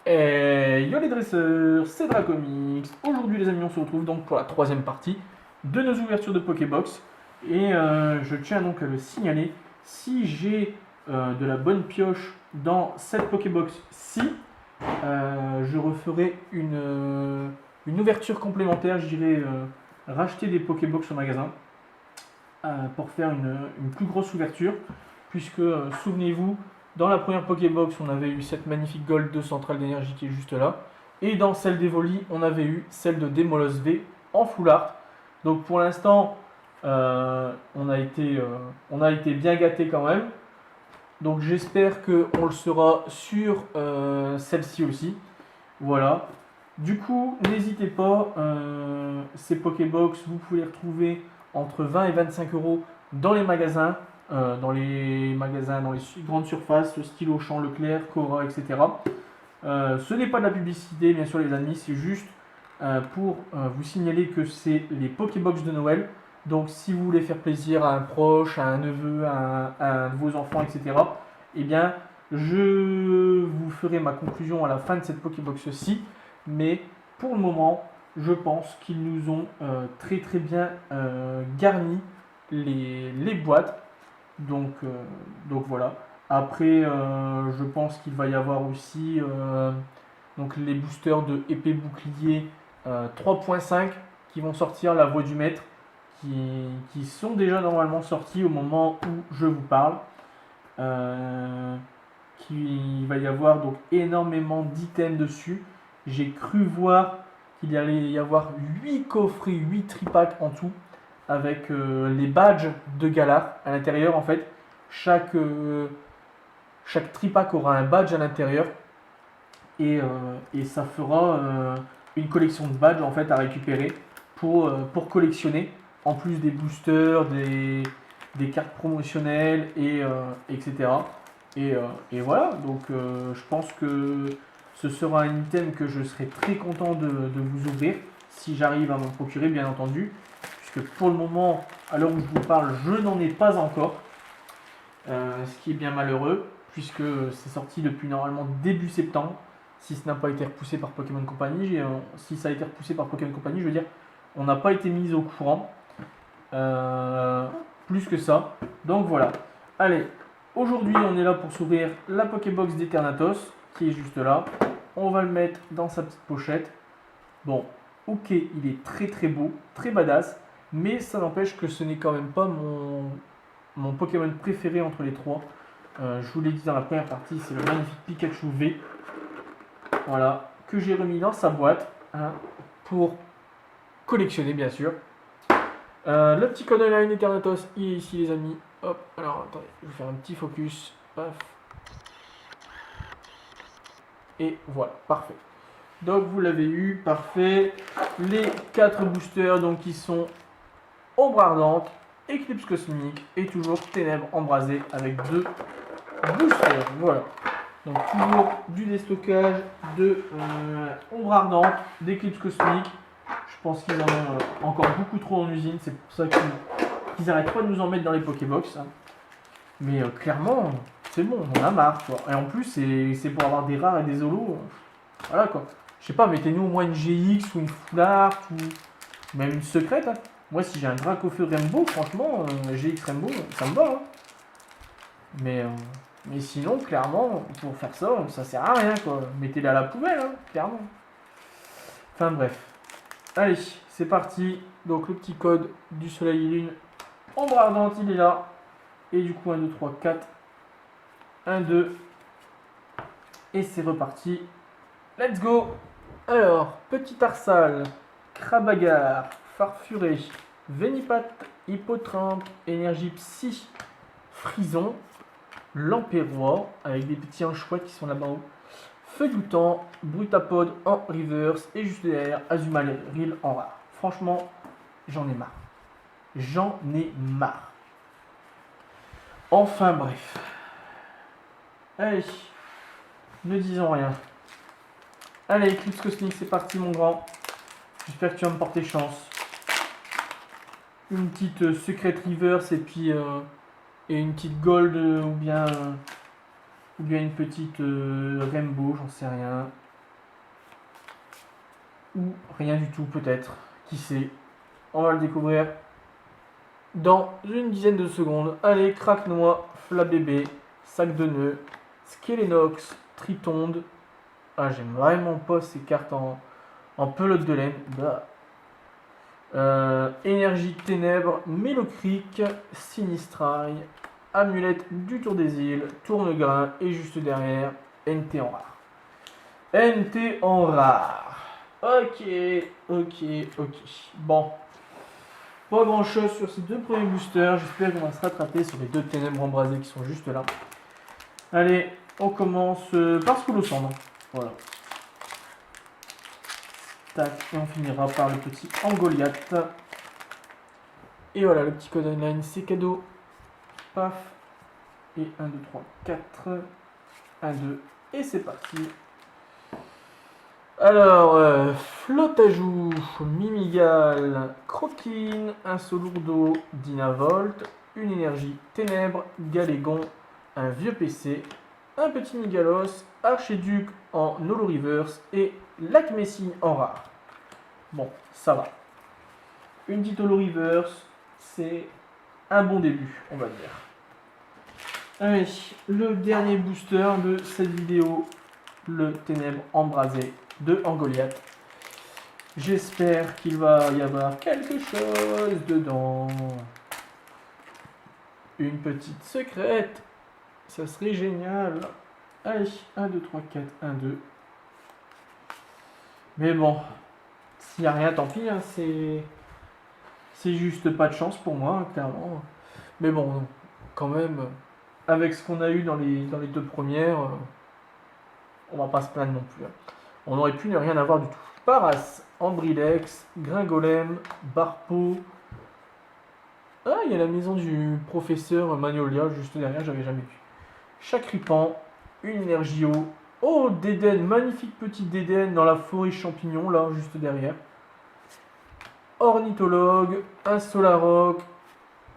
Et yo les dresseurs, c'est Dracomics. Aujourd'hui les amis, on se retrouve donc pour la troisième partie de nos ouvertures de Pokébox. Et je tiens donc à le signaler, si j'ai de la bonne pioche dans cette Pokébox-ci, je referai une ouverture complémentaire. J'irai racheter des Pokébox au magasin pour faire une plus grosse ouverture. Puisque, souvenez-vous, dans la première Pokébox, on avait eu cette magnifique Gold de centrale d'énergie qui est juste là. Et dans celle d'Evoli, on avait eu celle de Demolos V en full art. Donc pour l'instant, on a été bien gâté quand même. Donc j'espère qu'on le sera sur celle-ci aussi. Voilà. Du coup, n'hésitez pas, ces Pokébox, vous pouvez les retrouver entre 20 et 25 euros dans les magasins, dans les grandes surfaces, style Auchan, Leclerc, Cora, etc. Ce n'est pas de la publicité, bien sûr, les amis, c'est juste pour vous signaler que c'est les Pokébox de Noël. Donc, si vous voulez faire plaisir à un proche, à un neveu, à un de vos enfants, etc., eh bien, je vous ferai ma conclusion à la fin de cette Pokébox-ci. Mais pour le moment, je pense qu'ils nous ont très très bien garni les boîtes. Donc, donc voilà. Après, je pense qu'il va y avoir aussi donc les boosters de épée bouclier 3.5 qui vont sortir, la voix du maître, qui sont déjà normalement sortis au moment où je vous parle. Euh, qu'il va y avoir donc énormément d'items dessus. J'ai cru voir qu'il allait y avoir 8 coffrets, 8 tripacks en tout, avec les badges de Galar à l'intérieur. En fait, chaque tripack aura un badge à l'intérieur et ça fera une collection de badges en fait à récupérer pour collectionner, en plus des boosters, des cartes promotionnelles etc. Et voilà, donc je pense que ce sera un item que je serai très content de vous ouvrir, si j'arrive à m'en procurer bien entendu, puisque pour le moment, à l'heure où je vous parle, je n'en ai pas encore, ce qui est bien malheureux, puisque c'est sorti depuis normalement début septembre, si ce n'a pas été repoussé par Pokémon Company. Si ça a été repoussé par Pokémon Company, je veux dire, on n'a pas été mis au courant, euh, plus que ça. Donc voilà. Allez, aujourd'hui on est là pour s'ouvrir la Pokébox d'Eternatos, qui est juste là. On va le mettre dans sa petite pochette. Bon, ok, il est très très beau, très badass, mais ça n'empêche que ce n'est quand même pas mon Pokémon préféré entre les trois. Je vous l'ai dit dans la première partie, c'est le magnifique Pikachu V. Voilà, que j'ai remis dans sa boîte hein, pour collectionner bien sûr. Le petit Conoline Eternatos, il est ici les amis. Hop, alors attendez, je vais faire un petit focus. Paf. Et voilà, parfait. Donc vous l'avez eu, parfait. Les 4 boosters donc qui sont Ombre Ardente, Éclipse Cosmique et toujours Ténèbres Embrasées avec 2 boosters. Voilà. Donc toujours du déstockage de Ombre Ardente, d'Éclipse Cosmique. Je pense qu'ils en ont encore beaucoup trop en usine, c'est pour ça qu'ils n'arrêtent pas de nous en mettre dans les Pokébox. Hein. Mais clairement, c'est bon, on en a marre. Quoi. Et en plus, c'est pour avoir des rares et des holos. Voilà quoi. Je sais pas, mettez-nous au moins une GX ou une Full Art ou même une secrète. Hein. Moi, si j'ai un Dracofeu Rainbow, franchement, GX Rainbow, ça me va. Hein. Mais, mais sinon, clairement, pour faire ça, ça sert à rien quoi. Mettez-les à la poubelle, hein, clairement. Enfin bref. Allez, c'est parti. Donc le petit code du soleil et lune. Ombre ardente, il est là. Et du coup, 1, 2, 3, 4. 1, 2. Et c'est reparti. Let's go. Alors, petit Arsal, Krabagar, Farfuré, Venipat, Hippotrampe, Énergie Psy, Frison, Lampérois, avec des petits anges chouettes qui sont là-bas en haut, Feu du temps, Brutapod en reverse, et juste derrière, Azumarill en rare. Franchement, j'en ai marre. J'en ai marre. Enfin bref. Allez, ne disons rien. Allez, Eclipse Cosmique, c'est parti mon grand. J'espère que tu vas me porter chance. Une petite Secret Reverse et puis et une petite Gold ou bien une petite Rainbow, j'en sais rien. ou rien du tout peut-être, qui sait. On va le découvrir dans une dizaine de secondes. Allez, craque-noix, flabébé, sac de nœuds, Skelenox, Tritonde. Ah, j'aime vraiment pas ces cartes en pelote de laine. Bah. Énergie ténèbres, Mélocric, Sinistrail, Amulette du Tour des îles, Tournegrain et juste derrière, NT en rare. NT en rare. Ok. Bon. Pas grand chose sur ces deux premiers boosters. J'espère qu'on va se rattraper sur les deux ténèbres embrasées qui sont juste là. Allez, on commence par ce colossandre. Voilà. Tac, et on finira par le petit Angoliath. Et voilà, le petit code online, c'est cadeau. Paf. Et 1, 2, 3, 4. 1, 2. Et c'est parti. Alors, Flotte à joue, Mimigal, Croquine, un Solourdo, Dynavolt, une énergie Ténèbres, Galégon, un vieux PC, un petit Migalos, Archéduc en Holo Reverse et Lacmessine en rare. Bon, ça va. Une petite Holo Reverse, c'est un bon début, on va dire. Allez, le dernier booster de cette vidéo, le Ténèbres embrasé de Angoliath. J'espère qu'il va y avoir quelque chose dedans. Une petite secrète. Ça serait génial. Allez, 1, 2, 3, 4, 1, 2. Mais bon, s'il n'y a rien, tant pis. Hein, c'est juste pas de chance pour moi, clairement. Mais bon, quand même, avec ce qu'on a eu dans les deux premières, on va pas se plaindre non plus. Hein. On aurait pu ne rien avoir du tout. Paras, Ambrilex, Gringolem, Barpo. Ah, il y a la maison du professeur Magnolia juste derrière, j'avais jamais vu. Chacripan, une énergie eau. Oh, Dédenne, magnifique petit Dédenne dans la forêt champignon, là, juste derrière. Ornithologue, un Solaroc,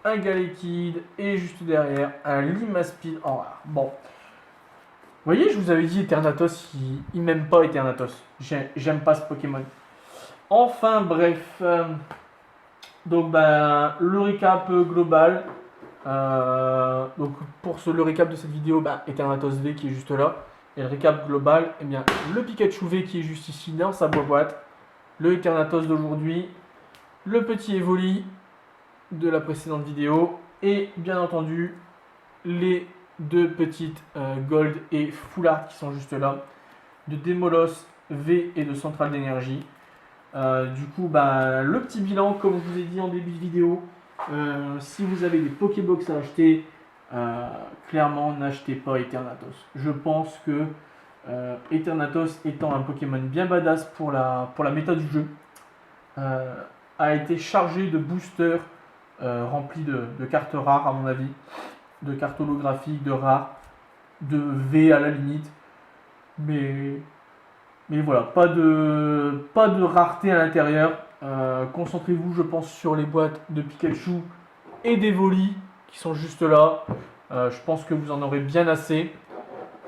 un Galekid, et juste derrière, un Limaspide en rare. Bon. Vous voyez, je vous avais dit Eternatus, il m'aime pas Eternatus. J'aime pas ce Pokémon. Enfin, bref. Donc, ben, le récap global. Donc, pour le récap de cette vidéo, ben, Eternatus V qui est juste là. Et le récap global, eh bien, le Pikachu V qui est juste ici dans sa boîte. Le Eternatus d'aujourd'hui. Le petit Evoli de la précédente vidéo. Et bien entendu, les deux petites Gold et Full Art qui sont juste là. De Démolos V et de Centrale d'énergie. Du coup, bah, le petit bilan, comme je vous ai dit en début de vidéo, si vous avez des Pokébox à acheter, clairement n'achetez pas Eternatus. Je pense que Eternatus étant un Pokémon bien badass pour la méta du jeu, a été chargé de boosters remplis de cartes rares à mon avis, de cartes holographiques, de rares, de V à la limite, mais voilà, pas de rareté à l'intérieur. Concentrez-vous, je pense, sur les boîtes de Pikachu et d'Evoli qui sont juste là. Je pense que vous en aurez bien assez.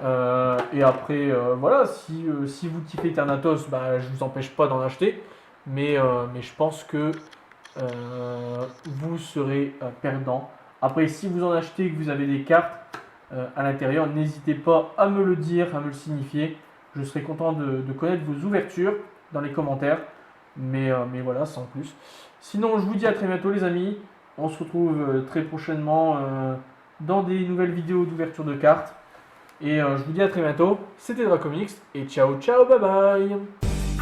Et après, voilà, si vous kiffez Eternatus, bah, je ne vous empêche pas d'en acheter. Mais je pense que vous serez perdant. Après, si vous en achetez et que vous avez des cartes à l'intérieur, n'hésitez pas à me le dire, à me le signifier. Je serai content de connaître vos ouvertures dans les commentaires. Mais voilà, sans plus. Sinon, je vous dis à très bientôt les amis. On se retrouve très prochainement dans des nouvelles vidéos d'ouverture de cartes. Et je vous dis à très bientôt. C'était Dracomix et ciao ciao, bye bye.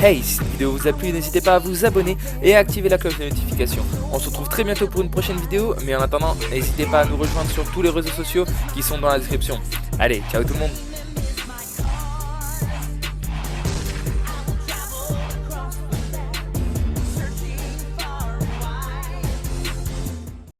Hey, si cette vidéo vous a plu, n'hésitez pas à vous abonner et à activer la cloche de notification. On se retrouve très bientôt pour une prochaine vidéo, mais en attendant, n'hésitez pas à nous rejoindre sur tous les réseaux sociaux qui sont dans la description. Allez, ciao tout le monde.